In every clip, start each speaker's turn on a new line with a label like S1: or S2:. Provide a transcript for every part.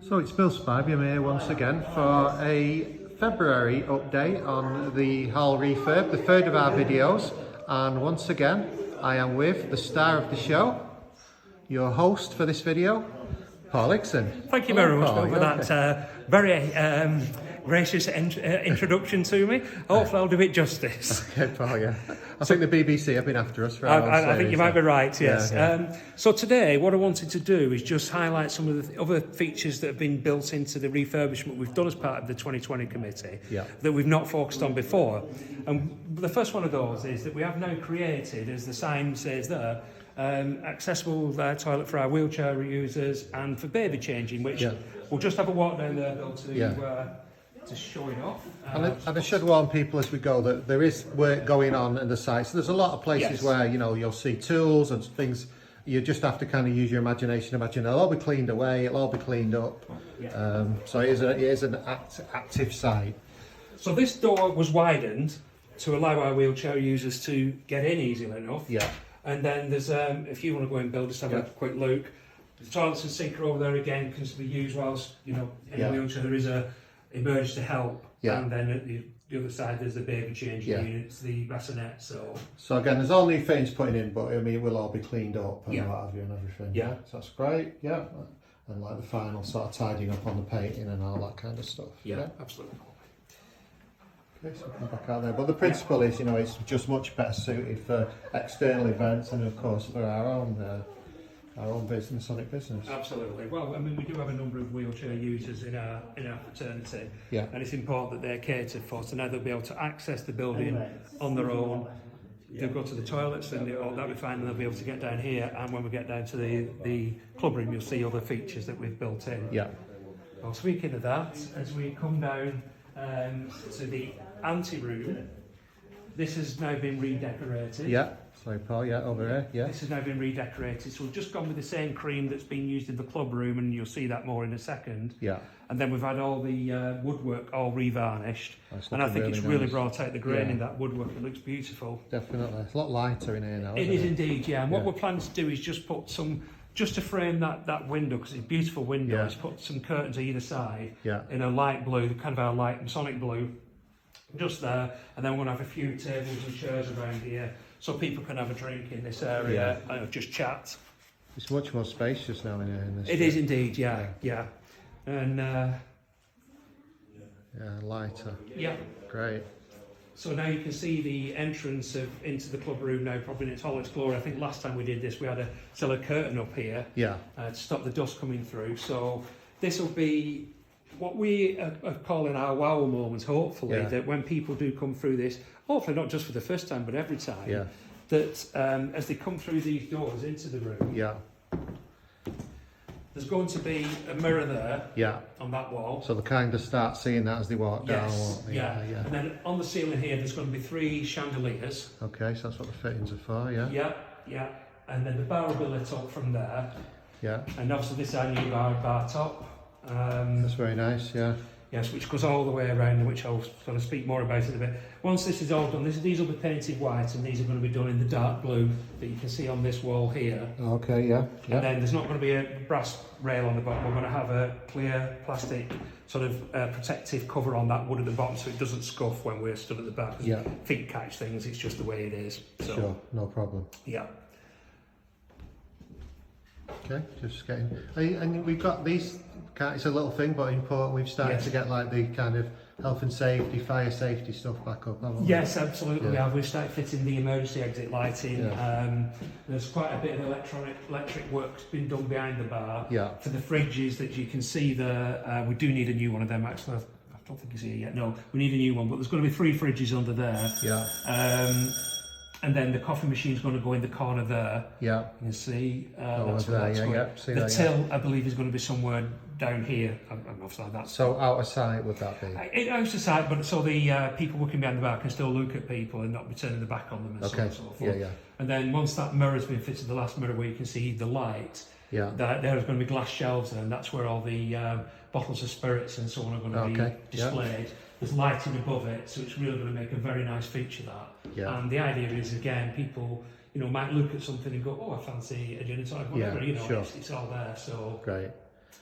S1: So it's Bill Spivey here once again for a February update on the Hall refurb, the third of our videos, and once again I am with the star of the show, your host for this video, Paul Hickson.
S2: Thank you very much, Bill, for that very gracious introduction to me. Hopefully I'll do it justice.
S1: Okay, Paul, yeah. I think the BBC have been after us for
S2: I think you might be right, yes. Yeah. So today what I wanted to do is just highlight some of the other features that have been built into the refurbishment we've done as part of the 2020 committee that we've not focused on before. And the first one of those is that we have now created, as the sign says there, accessible toilet for our wheelchair users and for baby changing, which we'll just have a walk down there, Bill, to show it off.
S1: And I should warn people as we go that there is work going on in the site. So there's a lot of places where, you know, you'll see tools and things. You just have to kind of use your imagination. Imagine it'll all be cleaned away, it'll all be cleaned up. So it is an active site.
S2: So this door was widened to allow our wheelchair users to get in easily enough. And then there's, if you want to go and build, just have a quick look. The toilets and sink are over there again, can be used whilst, you know, in a wheelchair. There is a emergency help, and then at the other side there's the baby changing units, the bassinet. So
S1: again, there's all new fittings putting in, but I mean it will all be cleaned up and what have you and everything. So that's great. And like the final sort of tidying up on the painting and all that kind of stuff.
S2: Absolutely.
S1: Okay, so come back out there. But the principle is, you know, it's just much better suited for external events and of course for our own business, Masonic business.
S2: Absolutely. Well, I mean, we do have a number of wheelchair users in our fraternity, and it's important that they're catered for. So now they'll be able to access the building on their own. They'll go to the toilets and that'll be fine, and they'll be able to get down here. And when we get down to the club room, you'll see other features that we've built in. Well, speaking of that, as we come down to the ante room, this has now been redecorated.
S1: Sorry, Paul, over here,
S2: This has now been redecorated, so we've just gone with the same cream that's been used in the club room, and you'll see that more in a second. And then we've had all the woodwork all revarnished, and I think it's really brought out the grain in that woodwork. It looks beautiful.
S1: Definitely. It's a lot lighter in here now.
S2: It is indeed, And what we're planning to do is just put some, just to frame that window, because it's a beautiful window, is put some curtains either side in a light blue, kind of our light Masonic blue, just there, and then we're going to have a few tables and chairs around here so people can have a drink in this area and just chat.
S1: It's much more spacious now in here.
S2: It is indeed, and
S1: lighter. Great.
S2: So now you can see the entrance into the club room now, probably in its whole its glory. I think last time we did this, we had a curtain up here to stop the dust coming through. So this will be what we are calling our wow moments, hopefully, that when people do come through this, hopefully not just for the first time, but every time, that as they come through these doors into the room, there's going to be a mirror there on that wall.
S1: So they kind of start seeing that as they walk down.
S2: And then on the ceiling here, there's going to be 3 chandeliers.
S1: Okay, so that's what the fittings are for,
S2: And then the bar will be lit up from there. And obviously this is our new bar top.
S1: That's very nice,
S2: Yes, which goes all the way around, which I'll sort of speak more about in a bit. Once this is all done, these will be painted white, and these are going to be done in the dark blue that you can see on this wall here.
S1: Okay,
S2: And then there's not going to be a brass rail on the bottom. We're going to have a clear plastic sort of protective cover on that wood at the bottom, so it doesn't scuff when we're stood at the back. Feet catch things. It's just the way it is. So,
S1: sure, no problem. Okay, just getting, and we've got these, it's a little thing but important, we've started to get like the kind of health and safety, fire safety stuff back up, haven't we?
S2: Yes, absolutely we have. We've started fitting the emergency exit lighting. There's quite a bit of electric work's been done behind the bar. For the fridges that you can see there, we do need a new one of them actually. I don't think it's here yet, no, we need a new one, but there's going to be 3 fridges under there. And then the coffee machine's going to go in the corner there. You can see that's where that's going. The till, I believe, is going to be somewhere down here. I'm offside that.
S1: So out of sight would that be?
S2: Out of sight, but so the people working behind the bar can still look at people and not be turning their back on them and so on and so forth. And then once that mirror's been fitted, the last mirror where you can see the light, there's going to be glass shelves there, and that's where all the bottles of spirits and so on are going to be displayed. There's lighting above it, so it's really going to make a very nice feature, that. And the idea is, again, people, you know, might look at something and go, oh, I fancy a gin and tonic, whatever, you know, it's all there, so.
S1: Great.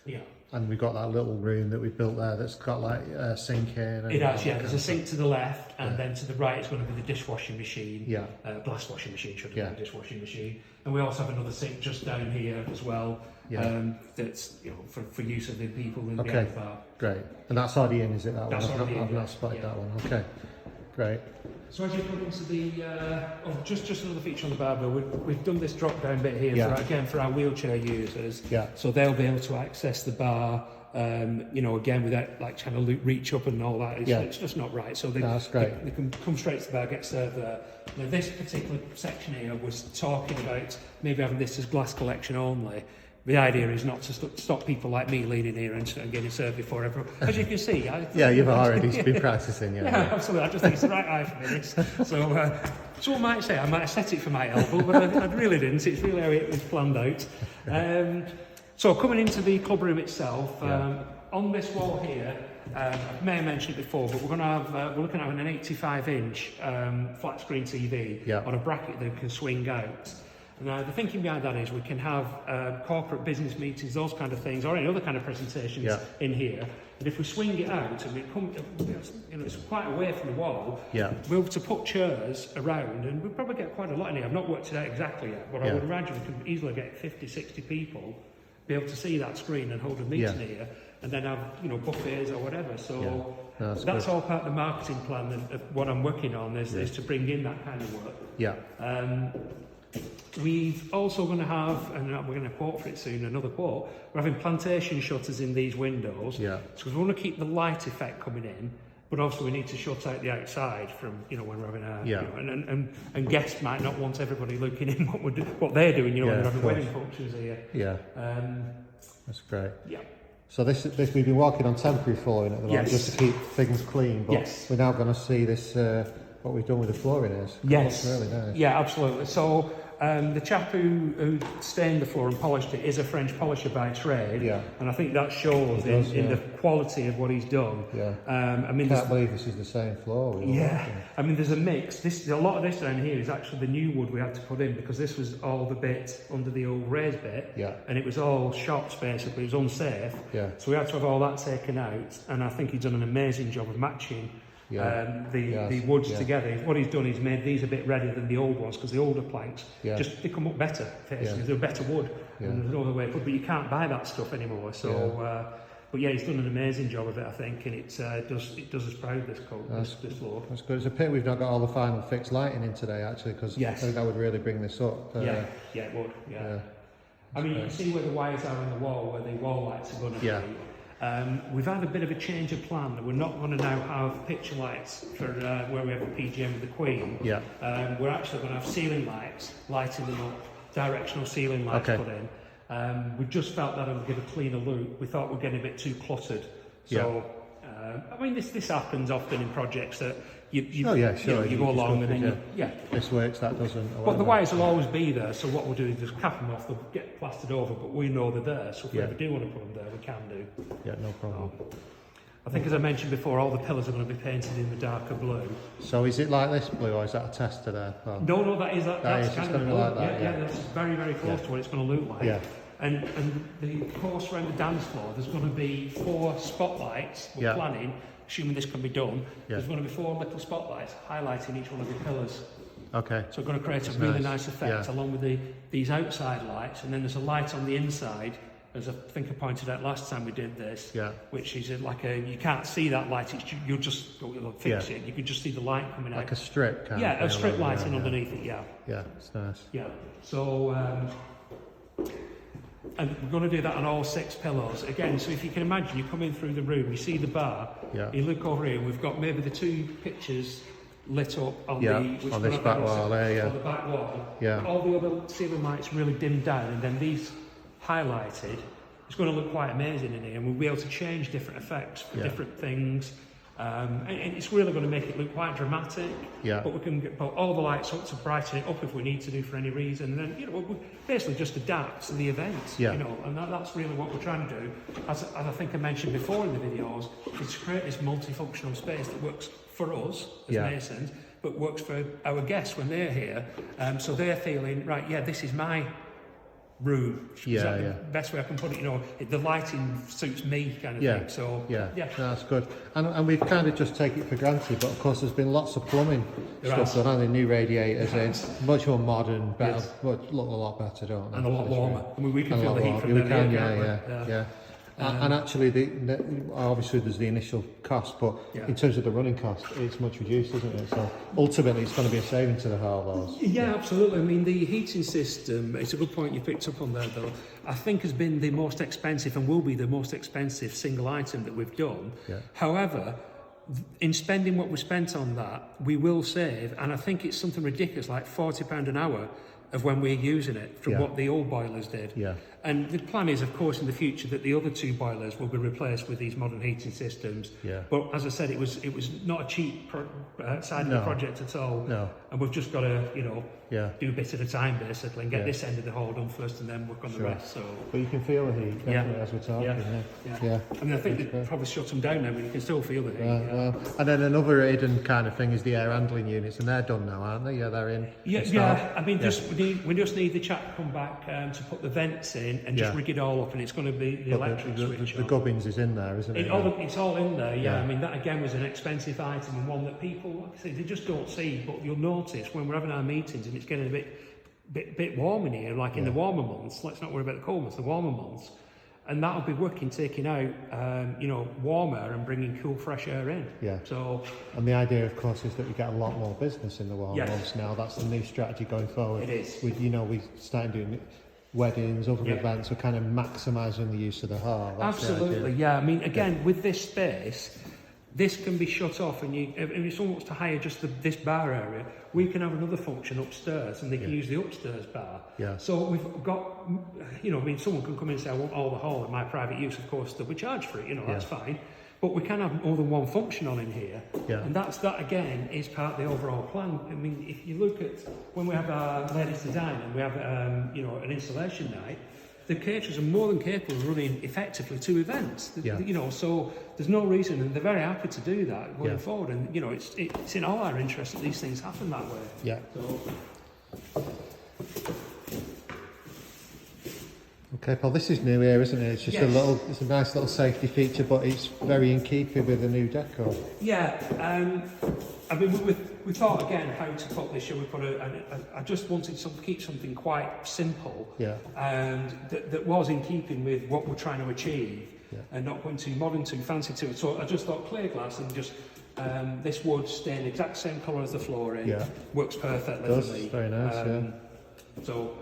S2: Yeah.
S1: And we've got that little room that we've built there that's got like a sink in. And
S2: it has, yeah. There's a sink to the left, and then to the right it's going to be the dishwashing machine. Yeah. Glass washing machine, should have been a dishwashing machine. And we also have another sink just down here as well. That's for use of the people in the bar. Great.
S1: And that's already in, is it? That
S2: that's
S1: one? I've not spotted that one. Okay. Great.
S2: So as you come into the, just another feature on the bar bill, we've done this drop down bit here for our wheelchair users. Yeah. So they'll be able to access the bar, again without like trying to reach up and all that. It's just not right. So that's great. They can come straight to the bar, get served there. Now this particular section here was talking about maybe having this as glass collection only. The idea is not to stop people like me leaning here and getting served before everyone. As you can see,
S1: you've already been practicing. Yeah,
S2: absolutely. I just think it's the right eye for me. This. So, someone might say I might have set it for my elbow, but I really didn't. It's really how it was planned out. So, coming into the club room itself, on this wall here, I may have mentioned it before, but we're looking at an 85-inch flat screen TV on a bracket that can swing out. Now, the thinking behind that is we can have corporate business meetings, those kind of things, or any other kind of presentations in here. And if we swing it out and it's quite away from the wall, we're able to put chairs around, and we'll probably get quite a lot in here. I've not worked it out exactly yet, but I would imagine we could easily get 50, 60 people be able to see that screen and hold a meeting here, and then have buffets or whatever. So that's all part of the marketing plan of what I'm working on is to bring in that kind of work. We've also going to have, and we're going to quote for it soon, another quote, we're having plantation shutters in these windows. So we want to keep the light effect coming in, but also we need to shut out the outside from, when we're having a, and guests might not want everybody looking in what they're doing, when they're having wedding functions here.
S1: That's great. So this we've been working on temporary flooring at the moment just to keep things clean, but we're now going to see this, what we've done with the flooring is.
S2: Yes.
S1: It's really nice.
S2: Yeah, absolutely. So the chap who stained the floor and polished it is a French polisher by trade, and I think that shows in the quality of what he's done. I can't
S1: believe this is the same floor.
S2: I mean, there's a mix. A lot of this down here is actually the new wood we had to put in, because this was all the bit under the old raised bit, and it was all shops basically. It was unsafe, so we had to have all that taken out, and I think he's done an amazing job of matching the woods together. What he's done is made these a bit redder than the old ones, because the older planks they come up better. They're better wood, and there's no other way. But you can't buy that stuff anymore. So, but he's done an amazing job of it, I think, and it does us proud. This floor. That's
S1: good. It's a pity we've not got all the final fixed lighting in today, actually, because I think that would really bring this up.
S2: It would. I mean, you can see where the wires are on the wall, where the wall lights are going to be. We've had a bit of a change of plan. We're not going to now have picture lights for where we have the PGM with the Queen. We're actually going to have ceiling lights, lighting them up, directional ceiling lights put in. We just felt that it would give a cleaner look. We thought we're getting a bit too cluttered. So, I mean, this happens often in projects that you go along and then
S1: this works, that doesn't.
S2: But the wires will always be there, so what we'll do is just cap them off, they'll get plastered over, but we know they're there, so if we ever do want to put them there, we can do.
S1: Yeah, no problem.
S2: I think, as I mentioned before, all the pillars are going to be painted in the darker blue.
S1: So is it like this blue, or is that a tester there?
S2: Oh. No, that's kind of blue.
S1: Like that,
S2: that's very, very close to what it's going to look like. And the course around the dance floor, there's going to be 4 spotlights. We're planning, assuming this can be done. There's going to be 4 little spotlights highlighting each one of the pillars.
S1: Okay.
S2: So we're going to create a really nice effect along with these outside lights, and then there's a light on the inside, as I think I pointed out last time we did this, which is you can't see that light, you'll just fix it, you can just see the light coming out.
S1: Like a strip kind of
S2: a strip lighting underneath it,
S1: Yeah, it's nice.
S2: So, and we're going to do that on all 6 pillars. Again, so if you can imagine, you come in through the room, you see the bar, you look over here, we've got maybe the 2 pictures lit up on
S1: on this back wall there,
S2: on the back wall. All the other ceiling lights really dimmed down, and then these highlighted. It's going to look quite amazing in here, and we'll be able to change different effects for different things. And it's really going to make it look quite dramatic. But we can put all the lights up to brighten it up if we need to do for any reason. And then we'll basically just adapt to the event. And that's really what we're trying to do. As I think I mentioned before in the videos, is to create this multifunctional space that works for us as Masons, but works for our guests when they're here. So they're feeling, right, this is my room. Is that the
S1: yeah.
S2: best way I can put it? You know, the lighting suits me kind of thing. So
S1: yeah, no, that's good. And we've kind of just take it for granted, but of course there's been lots of plumbing stuff done, and new radiators in, much more modern, better, look a lot better, don't they?
S2: And a lot warmer. I mean, we can feel the heat from
S1: we
S2: them.
S1: can, yeah. And actually, obviously there's the initial cost, but in terms of the running cost, it's much reduced, isn't it? So ultimately, it's going to be a saving to the households.
S2: Yeah, absolutely. I mean, the heating system, it's a good point you picked up on there, though. I think has been the most expensive and will be the most expensive single item that we've done.
S1: Yeah.
S2: However, in spending what we spent on that, we will save, and I think it's something ridiculous, like £40 an hour of when we're using it from what the old boilers did.
S1: Yeah.
S2: And the plan is, of course, in the future that the other 2 boilers will be replaced with these modern heating systems.
S1: Yeah.
S2: But as I said, it was not a cheap side of the project at all.
S1: No.
S2: And we've just got to, do a bit at a time basically, and get this end of the hall done first, and then work on the rest. So.
S1: But you can feel the heat definitely as we're talking. Yeah.
S2: I mean, I think they probably shut them down now, but you can still feel the heat.
S1: Well, and then another hidden kind of thing is the air handling units, and they're done now, aren't they? Yeah, they're in.
S2: Yeah. I mean, we just need the chap to come back to put the vents in and just rig it all up, and it's going to be the electric switch.
S1: The gubbins is in there, isn't it?
S2: It's all in there. Yeah. I mean, that again was an expensive item, and one that people, like I say, they just don't see. But you'll notice when we're having our meetings and it's getting a bit warm in here, like in the warmer months. Let's not worry about the cold months, the warmer months. And that'll be working, taking out, warmer and bringing cool, fresh air in.
S1: Yeah.
S2: So.
S1: And the idea, of course, is that we get a lot more business in the warm months now. That's the new strategy going forward.
S2: It is.
S1: We started doing weddings, other events. We're kind of maximising the use of the hall. That's
S2: absolutely. Yeah. I mean, again, with this space, this can be shut off, and if someone wants to hire just this bar area, we can have another function upstairs, and they can use the upstairs bar.
S1: Yeah.
S2: So we've got, someone can come in and say, I want all the hall at my private use. Of course, they'll be charged for it. That's fine. But we can have more than one function on in here, and that again is part of the overall plan. I mean, if you look at when we have our ladies to dine and we have an installation night, the caterers are more than capable of running effectively 2 events. So there's no reason, and they're very happy to do that going forward. And it's in all our interest that these things happen that way.
S1: Yeah.
S2: So.
S1: Okay, Paul, this is new here, isn't it? It's just it's a nice little safety feature, but it's very in keeping with the new decor.
S2: Yeah, I mean, we thought again how to put this. Should we put I just wanted to keep something quite simple, and that was in keeping with what we're trying to achieve, and not going too modern, too fancy to it. So I just thought clear glass and just this wood staying the exact same colour as the flooring. Works perfectly for me.
S1: Very nice.
S2: So.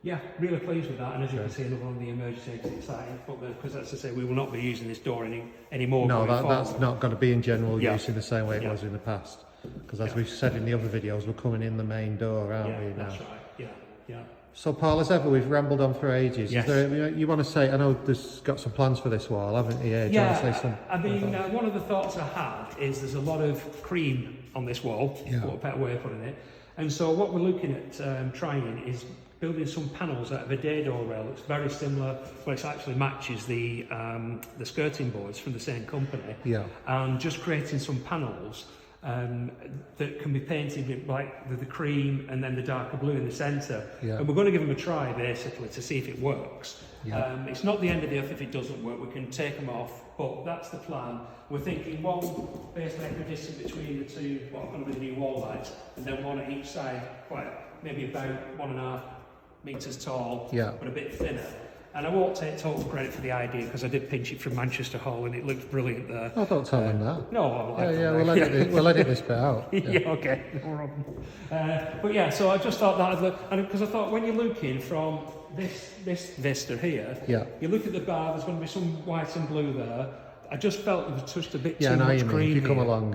S2: Yeah, really pleased with that, and as you can see, another one of the emergency exit side, because as I say, we will not be using this door anymore.
S1: No, that's not going to be in general use in the same way it was in the past. Because as we've said in the other videos, we're coming in the main door, aren't we? Now?
S2: That's right. Yeah.
S1: So, Paul, as ever, we've rambled on for ages.
S2: Yes.
S1: Is there, you want to say? I know there's got some plans for this wall, haven't you? Do you want to say some?
S2: I mean, one of the thoughts I had is there's a lot of cream on this wall. What a better way of putting it. And so, what we're looking at trying is building some panels out of a dado rail that's very similar, well, it actually matches the skirting boards from the same company. And just creating some panels that can be painted with like the cream and then the darker blue in the centre. And we're going to give them a try basically to see if it works. It's not the end of the earth if it doesn't work, we can take them off, but that's the plan. We're thinking one base equidistant between the 2, what are going to be the new wall lights, and then one at each side, maybe about 1.5 metres tall, but a bit thinner. And I won't take total credit for the idea because I did pinch it from Manchester Hall and it looks brilliant there.
S1: Oh, don't tell them that.
S2: No, I won't.
S1: We'll edit this bit out.
S2: Okay, no problem. But yeah, so I just thought that, because I thought when you're looking from this vista here, you look at the bar, there's going to be some white and blue there. I just felt it was just a bit too much cream.
S1: If you come
S2: here.
S1: Along,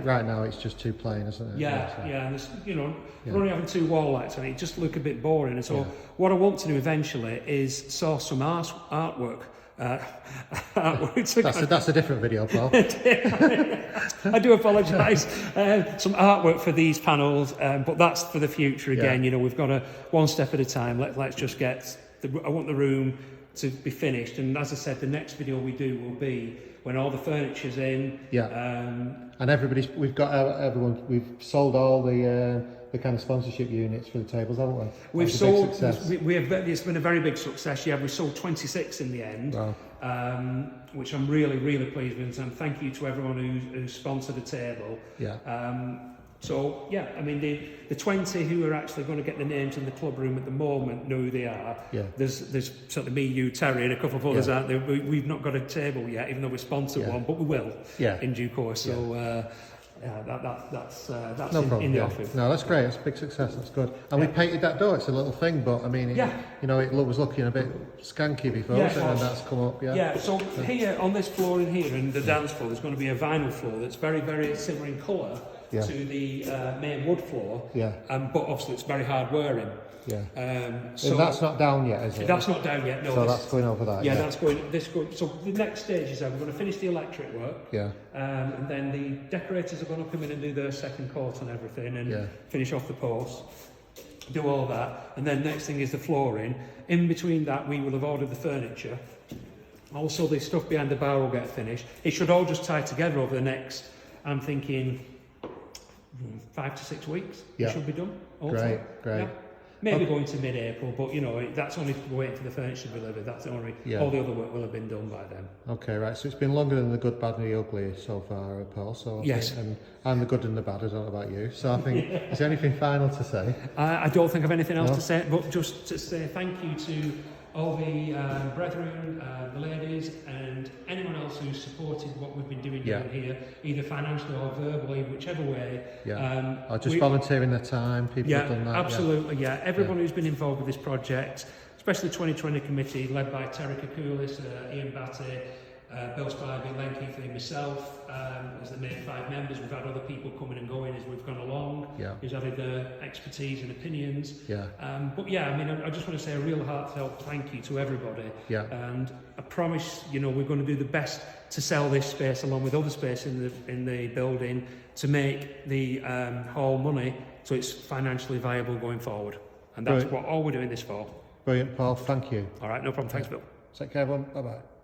S1: right now it's just too plain, isn't it?
S2: And there's, we're only having 2 wall lights on it, just look a bit boring. And so what I want to do eventually is source some artwork.
S1: That's a different video, Paul.
S2: I do apologise. Some artwork for these panels, but that's for the future again. We've got one step at a time. Let's just get. I want the room to be finished. And as I said, the next video we do will be when all the furniture's in.
S1: And everyone, we've sold all the kind of sponsorship units for the tables, haven't we?
S2: We've sold, it's been a very big success. Yeah, we sold 26 in the end.
S1: Wow.
S2: Which I'm really pleased with, and thank you to everyone who sponsored the table. So yeah, I mean the 20 who are actually going to get the names in the club room at the moment know who they are. There's certainly me, you, Terry, and a couple of others out there. We've not got a table yet, even though we sponsored one, but we will in due course. So that's
S1: no problem,
S2: in the office.
S1: No, that's great. It's a big success. That's good. And we painted that door. It's a little thing, but I mean, it was looking a bit skanky before, and that's come up.
S2: So here on this floor in here and the dance floor, there's going to be a vinyl floor that's very similar in colour to the main wood floor. But obviously it's very hard wearing.
S1: So that's not down yet, is it?
S2: That's not down yet. No.
S1: So that's going over that.
S2: That's going. So the next stage is that we're going to finish the electric work. And then the decorators are going to come in and do their second coat on everything and finish off the posts, do all that. And then next thing is the flooring. In between that, we will have ordered the furniture. Also, the stuff behind the bar will get finished. It should all just tie together over the next, I'm thinking, 5 to 6 weeks. It should be done.
S1: Great.
S2: Maybe going to mid-April, but that's only waiting for the furniture to be delivered. That's only all the other work will have been done by then.
S1: Okay, right. So it's been longer than the good, bad, and the ugly so far, Paul. So and the good and the bad. I don't know about you. So I think is there anything final to say?
S2: I don't think of anything else to say, but just to say thank you to all the brethren, the ladies, and anyone else who's supported what we've been doing down here, either financially or verbally, whichever way.
S1: Or just volunteering their time. People have done that.
S2: Absolutely, everyone who's been involved with this project, especially the 2020 committee, led by Terry Kakoulis, Ian Batty, Bill Spivey, Len Keith, and myself, as the main 5 members. We've had other people coming and going as we've gone along, who's added their expertise and opinions. But I mean, I just want to say a real heartfelt thank you to everybody. And I promise, we're going to do the best to sell this space along with other space in the building to make the hall money so it's financially viable going forward. And that's all we're doing this for.
S1: Brilliant, Paul. Thank you.
S2: All right, no problem. Thanks, Bill.
S1: Take care, everyone. Bye-bye.